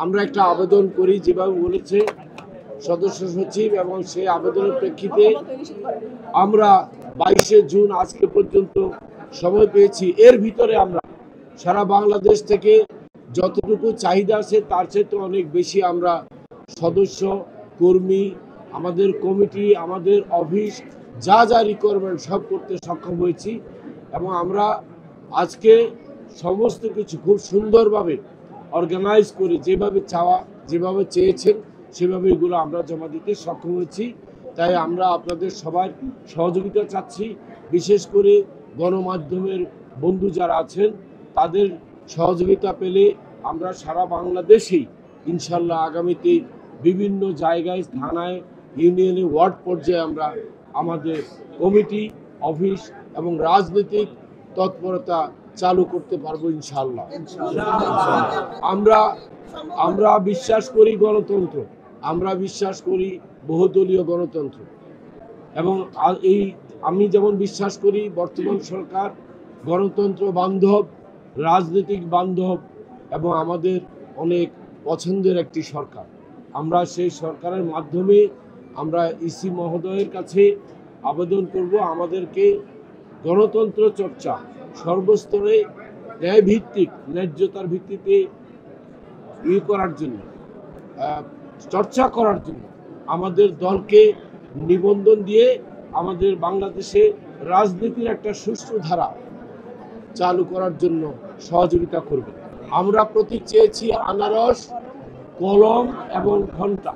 আমরা একটা আবেদন করি, যেভাবে বলেছে সদস্য সচিব, এবং সেই আবেদনের প্রেক্ষিতে আমরা 22শে জুন আজকে পর্যন্ত সময় পেয়েছি। এর ভিতরে আমরা সারা বাংলাদেশ থেকে যতটুকু চাহিদা আছে তার চেয়ে তো অনেক বেশি আমরা সদস্য, কর্মী, আমাদের কমিটি, আমাদের অফিস যা যা রিকোয়ারমেন্ট সব করতে সক্ষম হয়েছি। এবং আমরা আজকে সমস্ত কিছু খুব সুন্দরভাবে অর্গানাইজ করে যেভাবে চেয়েছেন সেভাবে এগুলো আমরা জমা দিতে সক্ষম হয়েছি। তাই আমরা আপনাদের সবার সহযোগিতা চাচ্ছি, বিশেষ করে গণমাধ্যমের বন্ধু যারা আছেন তাদের সহযোগিতা পেলে আমরা সারা বাংলাদেশেই ইনশাল্লাহ আগামীতে বিভিন্ন জায়গায়, থানায়, ইউনিয়নে, ওয়ার্ড পর্যায়ে আমরা আমাদের কমিটি, অফিস এবং রাজনৈতিক তৎপরতা চালু করতে পারবো ইনশাল্লাহ। আমরা বিশ্বাস করি গণতন্ত্র, আমরা বিশ্বাস করি বহুদলীয় গণতন্ত্র, এবং আমি যেমন বিশ্বাস করি বর্তমান সরকার গণতন্ত্র বান্ধব, রাজনৈতিক বান্ধব এবং আমাদের অনেক পছন্দের একটি সরকার। আমরা সেই সরকারের মাধ্যমে আমরা ইসি মহোদয়ের কাছে আবেদন করব আমাদেরকে গণতন্ত্র চর্চা সর্বস্তরে ন্যায়ভিত্তিক, ন্যায্যতার ভিত্তিতে করার জন্য, চর্চা করার জন্য আমাদের দলকে নিবন্ধন দিয়ে আমাদের বাংলাদেশে রাজনীতির একটা সুষ্ঠু ধারা চালু করার জন্য সহযোগিতা করবে। আমরা প্রতীক চেয়েছি আনারস, কলম এবং ঘণ্টা।